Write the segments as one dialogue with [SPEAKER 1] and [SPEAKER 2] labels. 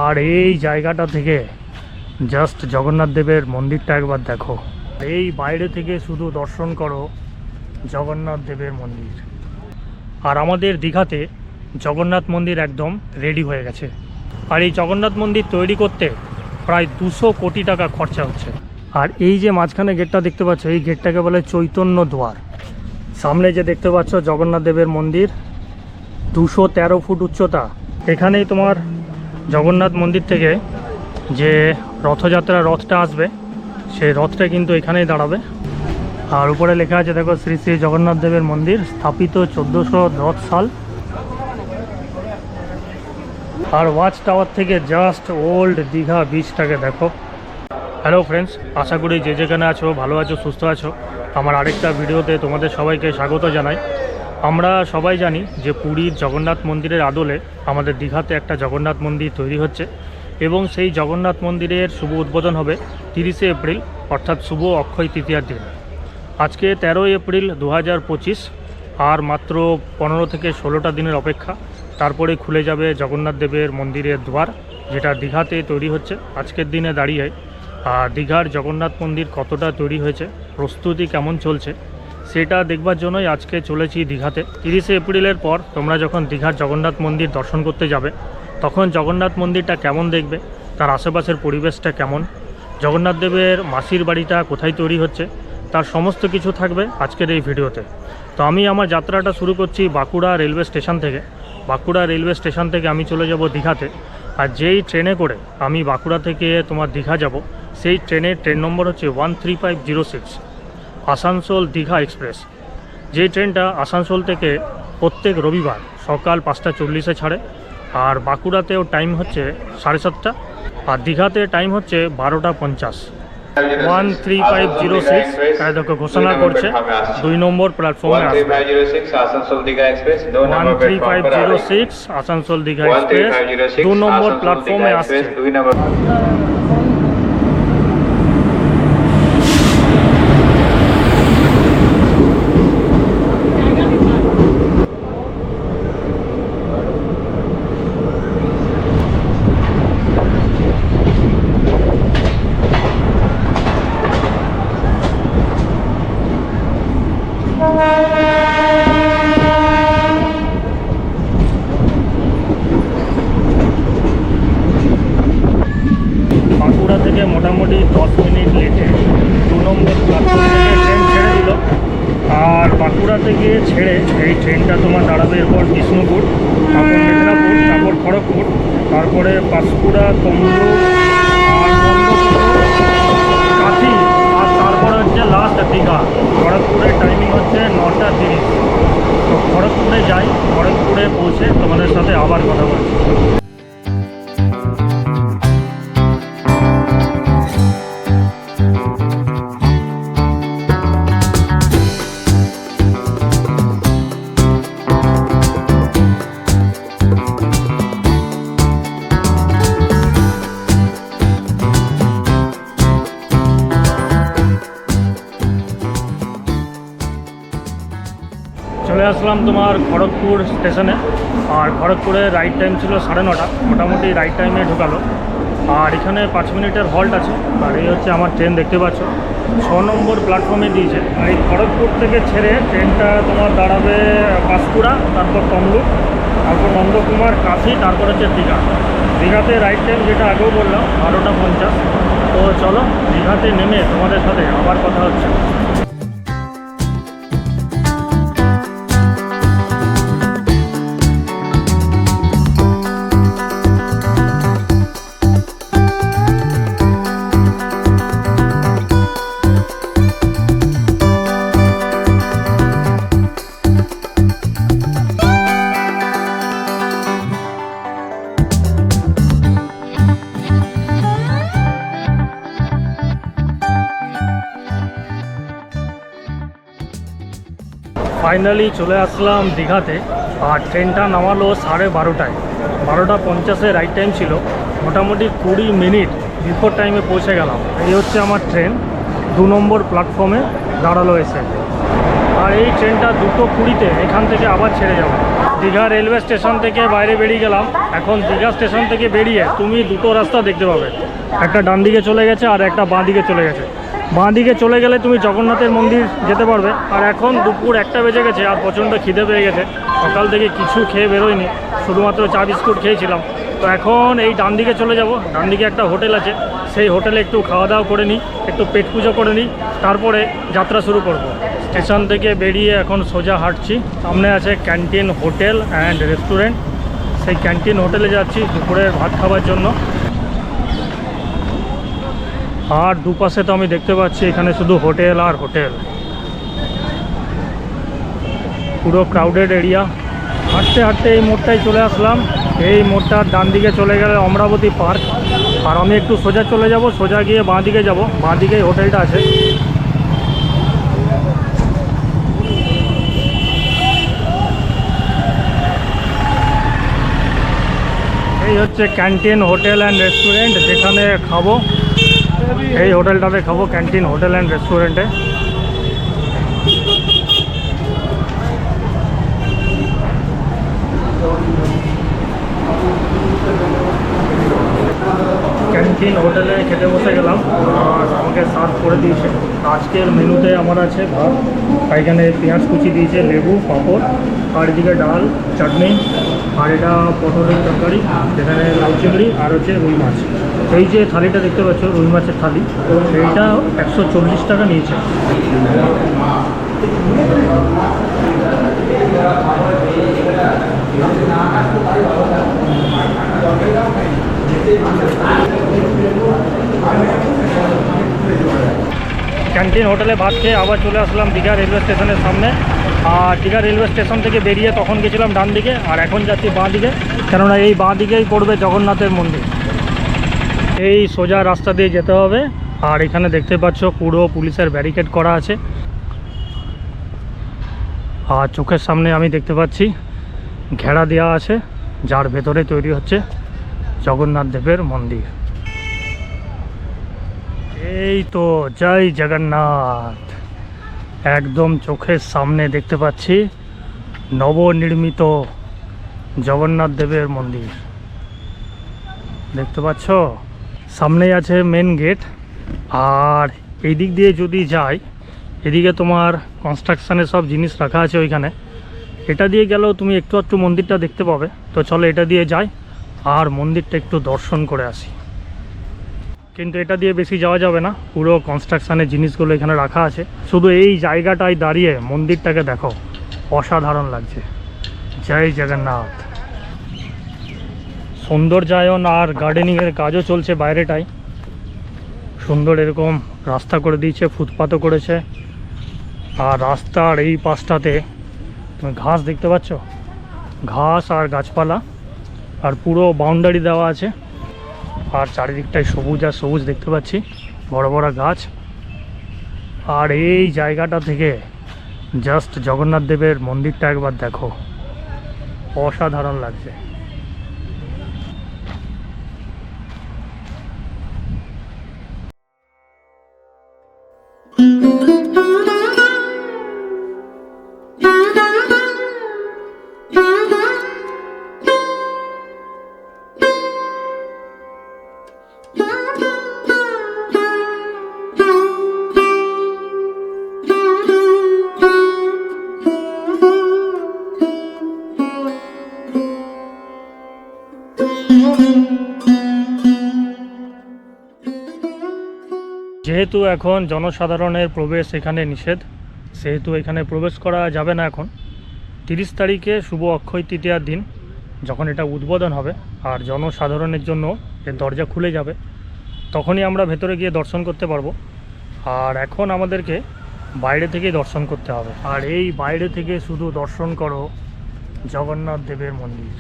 [SPEAKER 1] আর এই জায়গাটা থেকে জাস্ট জগন্নাথ দেবের মন্দিরটা একবার দেখো। এই বাইরে থেকে শুধু দর্শন করো জগন্নাথ দেবের মন্দির। আর আমাদের দীঘাতে জগন্নাথ মন্দির একদম রেডি হয়ে গেছে। আর এই জগন্নাথ মন্দির তৈরি করতে প্রায় 200 কোটি টাকা খরচা হচ্ছে। আর এই যে মাঝখানে গেটটা দেখতে পাচ্ছ, এই গেটটাকে বলে চৈতন্য দুয়ার। সামনে যে দেখতে পাচ্ছ জগন্নাথ দেবের মন্দির, 213 ফুট উচ্চতা। এখানেই তোমার জগন্নাথ মন্দির থেকে যে রথযাত্রা রথটা আসবে, সেই রথটা কিন্তু এখানেই দাঁড়াবে। আর উপরে লেখা আছে দেখো, শ্রী শ্রী জগন্নাথ দেবের মন্দির স্থাপিত 1410 সাল। আর ওয়াচ টাওয়ার থেকে জাস্ট ওল্ড দীঘা বিচটাকে দেখো। হ্যালো ফ্রেন্ডস, আশা করি যে যেখানে আছো ভালো আছো, সুস্থ আছো। আমার আরেকটা ভিডিওতে তোমাদের সবাইকে স্বাগত জানাই। আমরা সবাই জানি যে পুরীর জগন্নাথ মন্দিরের আদলে আমাদের দীঘাতে একটা জগন্নাথ মন্দির তৈরি হচ্ছে, এবং সেই জগন্নাথ মন্দিরের শুভ উদ্বোধন হবে 30শে এপ্রিল, অর্থাৎ শুভ অক্ষয় তৃতীয়ার দিন। আজকে 13 এপ্রিল 2025। আর মাত্র 15 থেকে 16টা দিনের অপেক্ষা, তারপরে খুলে যাবে জগন্নাথ দেবের মন্দিরের দ্বার, যেটা দীঘাতে তৈরি হচ্ছে। আজকের দিনে দাঁড়িয়ে দীঘার জগন্নাথ মন্দির কতটা তৈরি হয়েছে, প্রস্তুতি কেমন চলছে, সেটা দেখবার জন্যই আজকে চলেছি দীঘাতে। 30শে এপ্রিলের পর তোমরা যখন দীঘার জগন্নাথ মন্দির দর্শন করতে যাবে, তখন জগন্নাথ মন্দিরটা কেমন দেখবে, তার আশেপাশের পরিবেশটা কেমন, জগন্নাথ দেবের মাসির বাড়িটা কোথায় তৈরি হচ্ছে, তার সমস্ত কিছু থাকবে আজকের এই ভিডিওতে। তো আমি আমার যাত্রাটা শুরু করছি বাঁকুড়া রেলওয়ে স্টেশন থেকে। বাঁকুড়া রেলওয়ে স্টেশন থেকে আমি চলে যাব দীঘাতে। আর যেই ট্রেনে করে আমি বাঁকুড়া থেকে তোমার দীঘা যাব, সেই ট্রেনের ট্রেন নম্বর হচ্ছে 13506 আসানসোল দীঘা এক্সপ্রেস। যেই ট্রেনটা আসানসোল থেকে প্রত্যেক রবিবার সকাল 5:40 ছাড়ে। আর বাঁকুড়াতেও টাইম হচ্ছে 7:30, আর দীঘাতে টাইম হচ্ছে 12:50। 13506 দেখো ঘোষণা করছে 2 নম্বর প্ল্যাটফর্মে আসবে। 13506 আসানসোল দীঘা এক্সপ্রেস 2 নম্বর প্ল্যাটফর্মে আসছে। বাঁকুড়া থেকে মোটামুটি 10 মিনিট লেটে 2 নম্বর প্ল্যাটফর্ম থেকে ট্রেন ছেড়ে দিল। আর বাঁকুড়া থেকে ছেড়ে এই ট্রেনটা তোমার দাঁড়াবে এরপর বিষ্ণুপুর, তারপর মেদিনীপুর, তারপর খড়গপুর, তারপরে পাঁশকুড়া, তমলুক, আর কাঁথি, আর তারপরে হচ্ছে লাস্ট দীঘা। খড়গপুরের টাইমিং হচ্ছে 9:30। তো খড়গপুরে যাই, খড়গপুরে পৌঁছে তোমাদের সাথে আবার কথা বলছি। চলে আসলাম তোমার খড়গপুর স্টেশনে। আর খড়গপুরের রাইড টাইম ছিল 9:30, মোটামুটি রাইড টাইমে ঢোকালো। আর এখানে 5 মিনিটের হল্ট আছে। আর এই হচ্ছে আমার ট্রেন, দেখতে পাচ্ছ 6 নম্বর প্ল্যাটফর্মে দিয়েছে। আর এই খড়গপুর থেকে ছেড়ে ট্রেনটা তোমার দাঁড়াবে পাঁশকুড়া, তারপর তমলুক, তারপর নন্দকুমার, কাঁথি, তারপর হচ্ছে দীঘা। দীঘাতে রাইড টাইম যেটা আগেও বললাম 12:50। তো চলো দীঘাতে নেমে তোমাদের সাথে আবার কথা হচ্ছে। ফাইনালি চলে আসলাম দীঘাতে। আর ট্রেনটা নামালো 12:30টায়, 12:50 রাইড টাইম ছিল। মোটামুটি 20 মিনিট বিফোর টাইমে পৌঁছে গেলাম। এই হচ্ছে আমার ট্রেন, 2 নম্বর প্ল্যাটফর্মে দাঁড়ালো এসে। আর এই ট্রেনটা 2:20-তে এখান থেকে আবার ছেড়ে যাবে। দীঘা রেলওয়ে স্টেশন থেকে বাইরে বেরিয়ে গেলাম। এখন দীঘা স্টেশন থেকে বেরিয়ে তুমি দুটো রাস্তা দেখতে পাবে, একটা ডান দিকে চলে গেছে আর একটা বাঁ দিকে চলে গেছে। বাঁ দিকে চলে গেলে তুমি জগন্নাথের মন্দির যেতে পারবে। আর এখন দুপুর 1টা বেজে গেছে আর প্রচণ্ড খিদে পেয়ে গেছে, সকাল থেকে কিছু খেয়ে বেরোয়নি, শুধুমাত্র চা বিস্কুট খেয়েছিলাম। তো এখন এই ডান দিকে চলে যাব, ডান দিকে একটা হোটেল আছে, সেই হোটেলে একটু খাওয়া দাওয়া করে নিই, একটু পেট পুজো করে নিই, তারপরে যাত্রা শুরু করব। স্টেশন থেকে বেরিয়ে এখন সোজা হাঁটছি, সামনে আছে ক্যান্টিন হোটেল অ্যান্ড রেস্টুরেন্ট। সেই ক্যান্টিন হোটেলে যাচ্ছি দুপুরের ভাত খাওয়ার জন্য। আর দুপাশে তো আমি দেখতে পাচ্ছি এখানে শুধু হোটেল আর হোটেল, পুরো ক্রাউডেড এরিয়া। হাঁটতে হাঁটতে এই মোড়টায় চলে আসলাম। এই মোড়টার ডান দিকে চলে গেলে অমরাবতী পার্ক, আর আমি একটু সোজা চলে যাব, সোজা গিয়ে বাঁ দিকে যাব, বাঁ দিকেই হোটেলটা আছে। এই হচ্ছে ক্যান্টিন হোটেল অ্যান্ড রেস্টুরেন্ট, যেখানে খাবো। এই হোটেলটাতে খাবো, ক্যান্টিন হোটেল অ্যান্ড রেস্টুরেন্টে। ক্যান্টিন হোটেলে খেতে বসে গেলাম, আর আমাকে সার্ভ করে দিয়েছে। আজকের মেনুতে আমার আছে ভাত, এখানে পেঁয়াজ কুচি দিয়েছে, লেবু, পাঁপড়, আর এদিকে ডাল, চাটনি, আর এটা পটলের তরকারি, যেখানে লাউ চিংড়ি আর হচ্ছে রুই মাছ। এই যে থালিটা দেখতে পাচ্ছ, রুই মাছের থালি, এইটা 140 টাকা নিয়েছে। ক্যান্টিন হোটেলে ভাত খেয়ে আবার চলে আসলাম দীঘা রেলওয়ে স্টেশনের সামনে। আর দীঘা রেলওয়ে স্টেশন থেকে বেরিয়ে তখন গেছিলাম ডান দিকে, আর এখন যাচ্ছি বাঁ দিকে, কেননা এই বাঁ দিকেই পড়বে জগন্নাথের মন্দির। এই সোজা রাস্তা দিয়ে যেতে হবে। আর এখানে দেখতে পাচ্ছ পুরো পুলিশের ব্যারিকেড করা আছে। আর চোখের সামনে আমি দেখতে পাচ্ছি ঘেরা দেওয়া আছে, যার ভেতরে তৈরি হচ্ছে জগন্নাথ দেবের মন্দির। এই তো জয় জগন্নাথ, একদম চোখের সামনে দেখতে পাচ্ছি নবনির্মিত জগন্নাথ দেবের মন্দির। দেখতে পাচ্ছ সামনেই আছে মেন গেট। আর এই দিক দিয়ে যদি যাই, এদিকে তোমার কনস্ট্রাকশানের সব জিনিস রাখা আছে ওইখানে। এটা দিয়ে গেলেও তুমি একটু একটু মন্দিরটা দেখতে পাবে। তো চলো এটা দিয়ে যাই আর মন্দিরটা একটু দর্শন করে আসি। কিন্তু এটা দিয়ে বেশি যাওয়া যাবে না, পুরো কনস্ট্রাকশানের জিনিসগুলো এখানে রাখা আছে। শুধু এই জায়গাটায় দাঁড়িয়ে মন্দিরটাকে দেখো, অসাধারণ লাগছে। জয় জগন্নাথ। সৌন্দর্যায়ন আর গার্ডেনিংয়ের কাজও চলছে বাইরেটায়। সুন্দর এরকম রাস্তা করে দিয়েছে, ফুটপাতও করেছে। আর রাস্তার এই পাশটাতে তুমি ঘাস দেখতে পাচ্ছ, ঘাস আর গাছপালা, আর পুরো বাউন্ডারি দেওয়া আছে। আর চারিদিকটায় সবুজ আর সবুজ দেখতে পাচ্ছি, বড় বড় গাছ। আর এই জায়গাটা থেকে জাস্ট জগন্নাথ দেবের মন্দিরটা একবার দেখো, অসাধারণ লাগছে। যেহেতু এখন জনসাধারণের প্রবেশ এখানে নিষেধ, সেহেতু এখানে প্রবেশ করা যাবে না এখন। 30 তারিখে শুভ অক্ষয় তৃতীয়ার দিন যখন এটা উদ্বোধন হবে আর জনসাধারণের জন্য এর দরজা খুলে যাবে, তখনই আমরা ভেতরে গিয়ে দর্শন করতে পারবো। আর এখন আমাদেরকে বাইরে থেকেই দর্শন করতে হবে। আর এই বাইরে থেকে শুধু দর্শন করো জগন্নাথ দেবের মন্দির।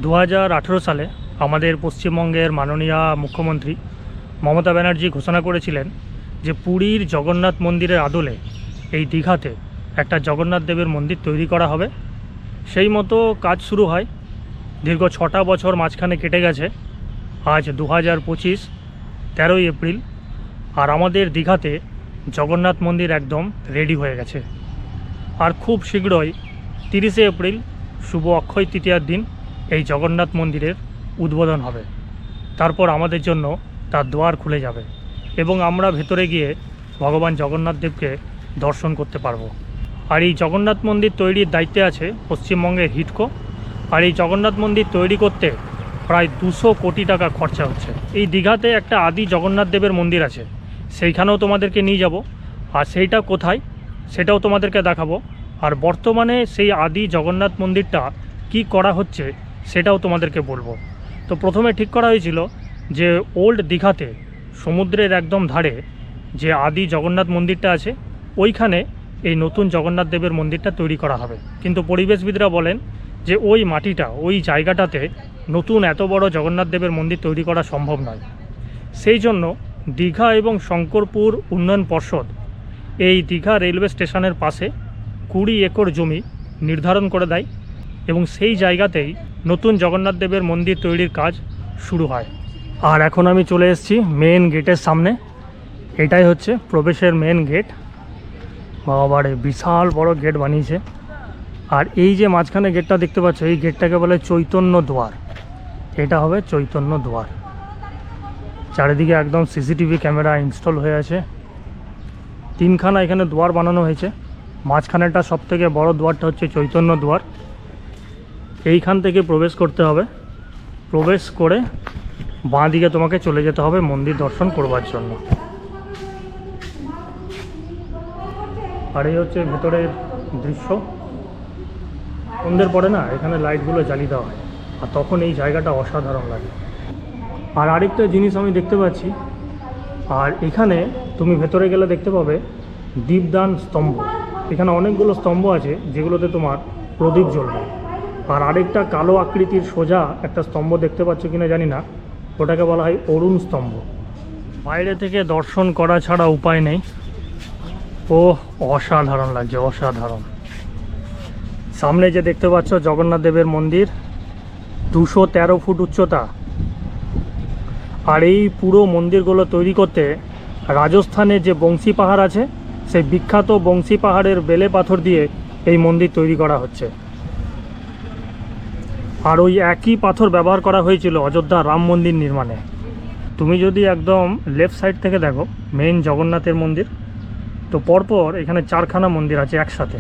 [SPEAKER 1] 2018 সালে আমাদের পশ্চিমবঙ্গের মাননীয় মুখ্যমন্ত্রী মমতা ব্যানার্জি ঘোষণা করেছিলেন যে পুরীর জগন্নাথ মন্দিরের আদলে এই দীঘাতে একটা জগন্নাথ দেবের মন্দির তৈরি করা হবে। সেই মতো কাজ শুরু হয়। দীর্ঘ 6টা বছর মাঝখানে কেটে গেছে। আজ 2025, 13ই এপ্রিল, আর আমাদের দীঘাতে জগন্নাথ মন্দির একদম রেডি হয়ে গেছে। আর খুব শীঘ্রই 30শে এপ্রিল শুভ অক্ষয় তৃতীয়ার দিন এই জগন্নাথ মন্দিরের উদ্বোধন হবে। তারপর আমাদের জন্য তার দুয়ার খুলে যাবে এবং আমরা ভেতরে গিয়ে ভগবান জগন্নাথ দেবকে দর্শন করতে পারবো। আর এই জগন্নাথ মন্দির তৈরির দায়িত্বে আছে পশ্চিমবঙ্গের হিডকো। আর এই জগন্নাথ মন্দির তৈরি করতে প্রায় 200 কোটি টাকা খরচা হচ্ছে। এই দীঘাতে একটা আদি জগন্নাথ দেবের মন্দির আছে, সেইখানেও তোমাদেরকে নিয়ে যাব। আর সেইটা কোথায় সেটাও তোমাদেরকে দেখাবো। আর বর্তমানে সেই আদি জগন্নাথ মন্দিরটা কি করা হচ্ছে সেটাও তোমাদেরকে বলবো। তো প্রথমে ঠিক করা হয়েছিল যে ওল্ড দীঘাতে সমুদ্রের একদম ধারে যে আদি জগন্নাথ মন্দিরটা আছে ওইখানে এই নতুন জগন্নাথ দেবের মন্দিরটা তৈরি করা হবে। কিন্তু পরিবেশবিদরা বলেন যে ওই মাটিটা, ওই জায়গাটাতে নতুন এত বড় জগন্নাথ দেবের মন্দির তৈরি করা সম্ভব নয়। সেই জন্য দীঘা এবং শঙ্করপুর উন্নয়ন পর্ষদ এই দীঘা রেলওয়ে স্টেশনের পাশে 20 একর জমি নির্ধারণ করে দেয় এবং সেই জায়গাতেই নতুন জগন্নাথ দেবের মন্দির তৈরির কাজ শুরু হয়। আর এখন আমি চলে এসেছি মেন গেটের সামনে। এটাই হচ্ছে প্রবেশের মেন গেট। বাবারে বিশাল বড় গেট বানিয়েছে। আর এই যে মাঝখানে গেটটা দেখতে পাচ্ছ, এই গেটটাকে বলে চৈতন্য দুয়ার। এটা হবে চৈতন্য দুয়ার। চারিদিকে একদম সিসিটিভি ক্যামেরা ইনস্টল হয়ে আছে। 3খানা এখানে দুয়ার বানানো হয়েছে। মাঝখানেটা সবথেকে বড় দুয়ারটা হচ্ছে চৈতন্য দুয়ার। এইখান থেকে প্রবেশ করতে হবে। প্রবেশ করে বাঁ দিকে তোমাকে চলে যেতে হবে মন্দির দর্শন করবার জন্য। আর এই হচ্ছে ভেতরের দৃশ্য। সন্ধ্যের পরে না এখানে লাইটগুলো জ্বালিয়ে দেওয়া হয়, আর তখন এই জায়গাটা অসাধারণ লাগে। আর আরেকটা জিনিস আমি দেখতে পাচ্ছি, আর এখানে তুমি ভেতরে গেলে দেখতে পাবে দীপদান স্তম্ভ। এখানে অনেকগুলো স্তম্ভ আছে যেগুলোতে তোমার প্রদীপ জ্বলবে। আর আরেকটা কালো আকৃতির সোজা একটা স্তম্ভ দেখতে পাচ্ছ কিনা জানি না, ওটাকে বলা হয় অরুণ স্তম্ভ। বাইরে থেকে দর্শন করা ছাড়া উপায় নেই। ও অসাধারণ লাগছে, অসাধারণ। সামনে যে দেখতে পাচ্ছ জগন্নাথ দেবের মন্দির, 213 ফুট উচ্চতা। আর এই পুরো মন্দিরগুলো তৈরি করতে রাজস্থানে যে বংশী পাহাড় আছে, সেই বিখ্যাত বংশী পাহাড়ের বেলে পাথর দিয়ে এই মন্দির তৈরি করা হচ্ছে। আর ওই একই পাথর ব্যবহার করা হয়েছিল অযোধ্যা রাম মন্দির নির্মাণে। তুমি যদি একদম লেফট সাইড থেকে দেখো মেইন জগন্নাথের মন্দির, তো পরপর এখানে 4খানা মন্দির আছে একসাথে।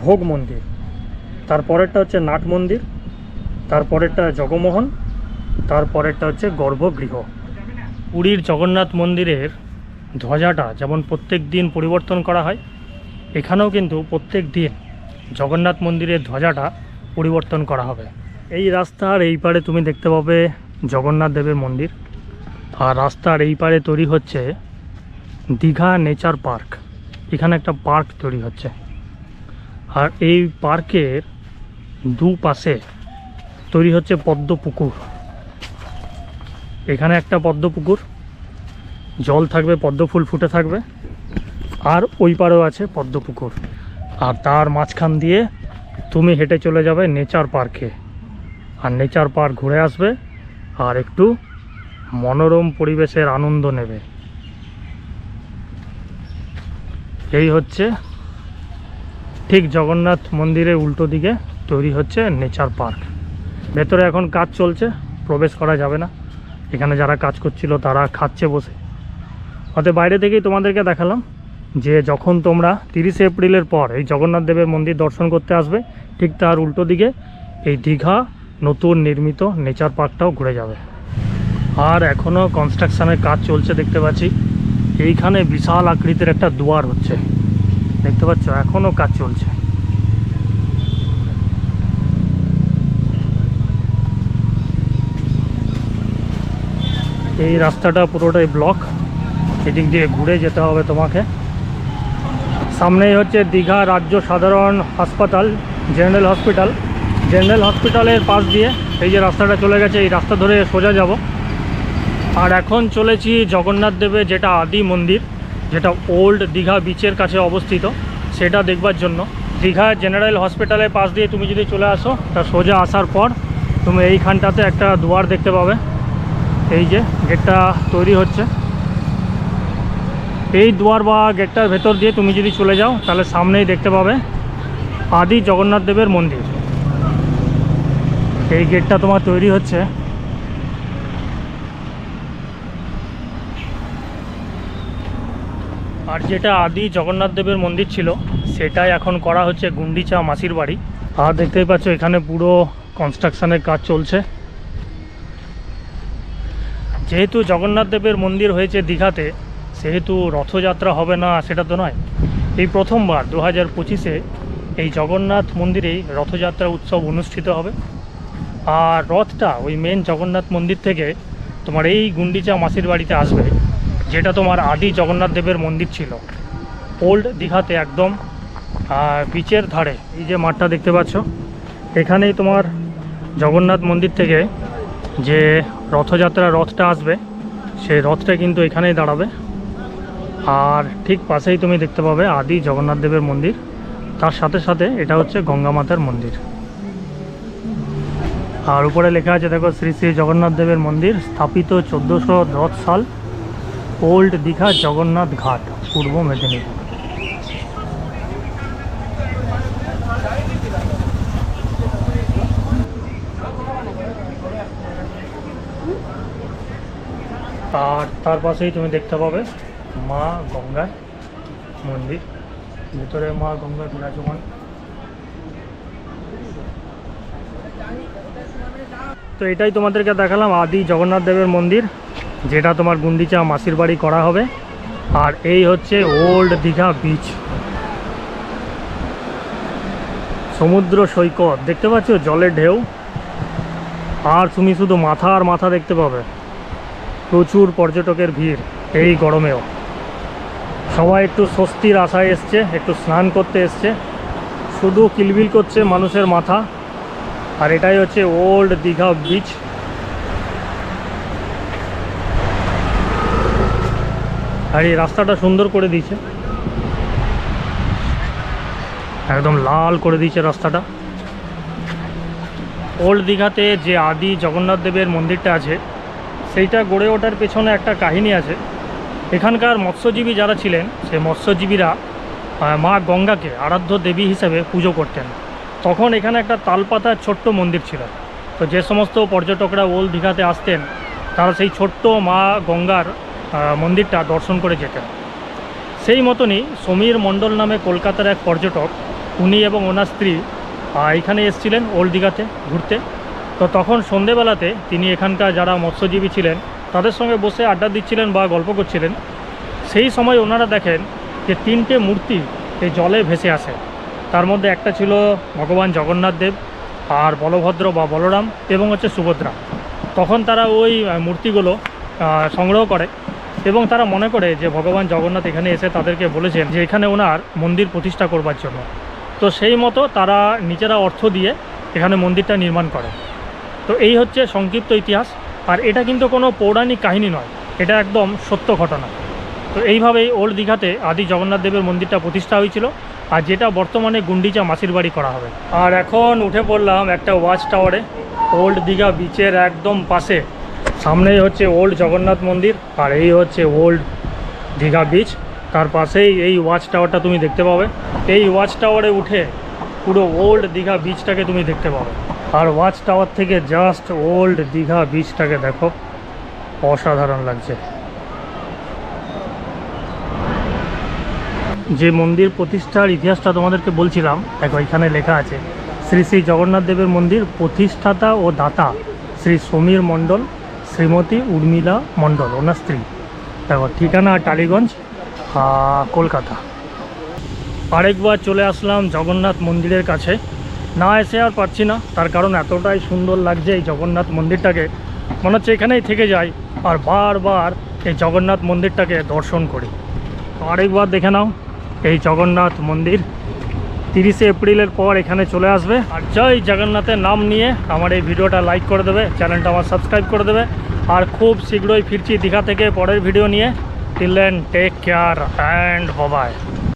[SPEAKER 1] ভোগ মন্দির, তারপরেরটা হচ্ছে নাট মন্দির, তারপরেরটা জগমোহন, তারপরেরটা হচ্ছে গর্ভগৃহ। পুরীর জগন্নাথ মন্দিরের ধ্বজাটা যেমন প্রত্যেক দিন পরিবর্তন করা হয়, এখানেও কিন্তু প্রত্যেক দিন জগন্নাথ মন্দিরের ধ্বজাটা পরিবর্তন করা হবে। এই রাস্তার এই পারে তুমি দেখতে পাবে জগন্নাথ দেবের মন্দির। আর রাস্তার এই পারে তৈরি হচ্ছে দীঘা নেচার পার্ক। এখানে একটা পার্ক তৈরি হচ্ছে। আর এই পার্কের দুপাশে তৈরি হচ্ছে পদ্ম পুকুর। এখানে একটা পদ্ম পুকুর, জল থাকবে, পদ্ম ফুল ফুটে থাকবে। আর ওই পারেও আছে পদ্ম পুকুর। আর তার মাঝখান দিয়ে তুমি হেঁটে চলে যাবে নেচার পার্কে। আর নেচার পার্ক ঘুরে আসবে আর একটু মনোরম পরিবেশের আনন্দ নেবে। এই হচ্ছে ঠিক জগন্নাথ মন্দিরের উল্টো দিকে তৈরি হচ্ছে নেচার পার্ক। ভেতরে এখন কাজ চলছে, প্রবেশ করা যাবে না। এখানে যারা কাজ করছিল তারা খাচ্ছে বসে। অতএব বাইরে থেকেই তোমাদেরকে দেখালাম যে যখন তোমরা 30শে এপ্রিলের পর এই জগন্নাথ দেবের মন্দির দর্শন করতে আসবে, ঠিক তার উল্টো দিকে এই দীঘা নতুন নির্মিত নেচার পার্কটাও ঘুরে যাবে। আর এখনও কনস্ট্রাকশানের কাজ চলছে দেখতে পাচ্ছি। এইখানে বিশাল আকৃতির একটা দুয়ার হচ্ছে, দেখতে পাচ্ছ, এখনও কাজ চলছে। এই রাস্তাটা পুরোটাই ব্লক, এদিক দিয়ে ঘুরে যেতে হবে তোমাকে। সামনেই হচ্ছে দীঘা রাজ্য সাধারণ হাসপাতাল, জেনারেল হসপিটাল। জেনারেল হসপিটালের পাশ দিয়ে এই যে রাস্তাটা চলে গেছে, এই রাস্তা ধরে সোজা যাব। আর এখন চলেছি জগন্নাথ দেবের যেটা আদি মন্দির, যেটা ওল্ড দীঘা বিচের কাছে অবস্থিত, সেটা দেখবার জন্য। দীঘা জেনারেল হসপিটালের পাশ দিয়ে তুমি যদি চলে আসো, তা সোজা আসার পর তুমি এইখানটাতে একটা দুয়ার দেখতে পাবে। এই যে গেটটা তৈরি হচ্ছে, এই দুয়ার বা গেটটার ভেতর দিয়ে তুমি যদি চলে যাও তাহলে সামনেই দেখতে পাবে আদি জগন্নাথ দেবের মন্দির। এই গেটটা তোমার তৈরি হচ্ছে। আর যেটা আদি জগন্নাথ দেবের মন্দির ছিল সেটাই এখন করা হচ্ছে গুন্ডিচা মাসির বাড়ি। আর দেখতেই পাচ্ছ এখানে পুরো কনস্ট্রাকশনের কাজ চলছে। যেহেতু জগন্নাথ দেবের মন্দির হয়েছে দীঘাতে, সেহেতু রথযাত্রা হবে না সেটা তো নয়। এই প্রথমবার 2025-এ এই জগন্নাথ মন্দিরেই রথযাত্রা উৎসব অনুষ্ঠিত হবে। আর রথটা ওই মেন জগন্নাথ মন্দির থেকে তোমার এই গুন্ডিচা মাসির বাড়িতে আসবে, যেটা তোমার আদি জগন্নাথ দেবের মন্দির ছিল ওল্ড দীঘাতে, একদম বিচের ধারে। এই যে মাঠটা দেখতে পাচ্ছ, এখানেই তোমার জগন্নাথ মন্দির থেকে যে রথটা আসবে সেই রথটা কিন্তু এখানেই দাঁড়াবে। আর ঠিক পাশেই তুমি দেখতে পাবে আদি জগন্নাথ দেবের মন্দির, তার সাথে সাথে এটা হচ্ছে গঙ্গা মাতার মন্দির। আর উপরে লেখা আছে দেখো, শ্রী শ্রী জগন্নাথ দেবের মন্দির স্থাপিত 1410 সাল, ওল্ড দীঘা জগন্নাথ ঘাট, পূর্ব মেদিনীপুর। আর তার পাশেই তুমি দেখতে পাবে মা গঙ্গার মন্দির, ভিতরে মা গঙ্গা বিরাজমান। তো এটাই তোমাদেরকে দেখালাম আদি জগন্নাথ দেবের মন্দির, যেটা তোমার গুন্ডিচা মাসির বাড়ি করা হবে। আর এই হচ্ছে ওল্ড দীঘা বিচ, সমুদ্র সৈকত দেখতে পাচ্ছ, জলের ঢেউ। আর তুমি শুধু মাথা আর মাথা দেখতে পাবে। প্রচুর পর্যটকের ভিড় এই গরমেও। সবাই একটু স্বস্তির আশায় এসছে, একটু স্নান করতে এসছে, শুধু কিলবিল করছে মানুষের মাথা। আর এটাই হচ্ছে ওল্ড দীঘা বিচ। আর এই রাস্তাটা সুন্দর করে দিয়েছে, একদম লাল করে দিয়েছে রাস্তাটা। ওল্ড দীঘাতে যে আদি জগন্নাথ দেবের মন্দিরটা আছে, সেইটা গড়ে ওঠার পেছনে একটা কাহিনী আছে। এখানকার মৎস্যজীবী যারা ছিলেন, সেই মৎস্যজীবীরা মা গঙ্গাকে আরাধ্য দেবী হিসেবে পুজো করতেন। তখন এখানে একটা তালপাতার ছোট্ট মন্দির ছিল। তো যে সমস্ত পর্যটকরা ওল্ড দীঘাতে আসতেন, তারা সেই ছোট্ট মা গঙ্গার মন্দিরটা দর্শন করে যেতেন। সেই মতনই সমীর মণ্ডল নামে কলকাতার এক পর্যটক, উনি এবং ওনার স্ত্রী এখানে এসেছিলেন ওল্ড দীঘাতে ঘুরতে। তো তখন সন্ধেবেলাতে তিনি এখানকার যারা মৎস্যজীবী ছিলেন তাদের সঙ্গে বসে আড্ডা দিচ্ছিলেন বা গল্প করছিলেন। সেই সময় ওনারা দেখেন যে 3টে মূর্তি এই জলে ভেসে আসে। তার মধ্যে একটা ছিল ভগবান জগন্নাথ দেব, আর বলভদ্র বা বলরাম, এবং হচ্ছে সুভদ্রা। তখন তারা ওই মূর্তিগুলো সংগ্রহ করে এবং তারা মনে করে যে ভগবান জগন্নাথ এখানে এসে তাদেরকে বলেছেন যে এখানে ওনার মন্দির প্রতিষ্ঠা করবার জন্য। তো সেই মতো তারা নিজেরা অর্থ দিয়ে এখানে মন্দিরটা নির্মাণ করে। তো এই হচ্ছে সংক্ষিপ্ত ইতিহাস। আর এটা কিন্তু কোনো পৌরাণিক কাহিনী নয়, এটা একদম সত্য ঘটনা। তো এইভাবেই ওল্ড দীঘাতে আদি জগন্নাথ দেবের মন্দিরটা প্রতিষ্ঠা হয়েছিল, আর যেটা বর্তমানে গুন্ডিচা মাসির বাড়ি করা হবে। আর এখন উঠে পড়লাম একটা ওয়াচ টাওয়ারে, ওল্ড দীঘা বিচের একদম পাশে। সামনেই হচ্ছে ওল্ড জগন্নাথ মন্দির, আর এই হচ্ছে ওল্ড দীঘা বিচ। তার পাশেই এই ওয়াচ টাওয়ারটা তুমি দেখতে পাবে। এই ওয়াচ টাওয়ারে উঠে পুরো ওল্ড দীঘা বিচটাকে তুমি দেখতে পাবে। আর ওয়াচ টাওয়ার থেকে জাস্ট ওল্ড দীঘা বিচটাকে দেখো, অসাধারণ লাগছে। যে মন্দির প্রতিষ্ঠার ইতিহাসটা তোমাদেরকে বলছিলাম, দেখো এখানে লেখা আছে শ্রী শ্রী জগন্নাথ দেবের মন্দির প্রতিষ্ঠাতা ও দাতা শ্রী সমীর মণ্ডল, শ্রীমতী উর্মিলা মণ্ডল ওনার স্ত্রী। দেখো ঠিকানা টালিগঞ্জ, কলকাতা। আরেকবার চলে আসলাম জগন্নাথ মন্দিরের কাছে। না এসে আর পারছি না, তার কারণ এতটাই সুন্দর লাগছে এই জগন্নাথ মন্দিরটাকে, মনে হচ্ছে এখানেই থেকে যাই আর বারবার এই জগন্নাথ মন্দিরটাকে দর্শন করি। তো আরেকবার দেখে নাও এই জগন্নাথ মন্দির। 30শে এপ্রিলের পর এখানে চলে আসবে। আর জয় জগন্নাথের নাম নিয়ে আমার এই ভিডিওটা লাইক করে দেবে, চ্যানেলটা আমার সাবস্ক্রাইব করে দেবে। আর খুব শীঘ্রই ফিরছি দীঘা থেকে পরের ভিডিও নিয়ে। Till then take care and bye by.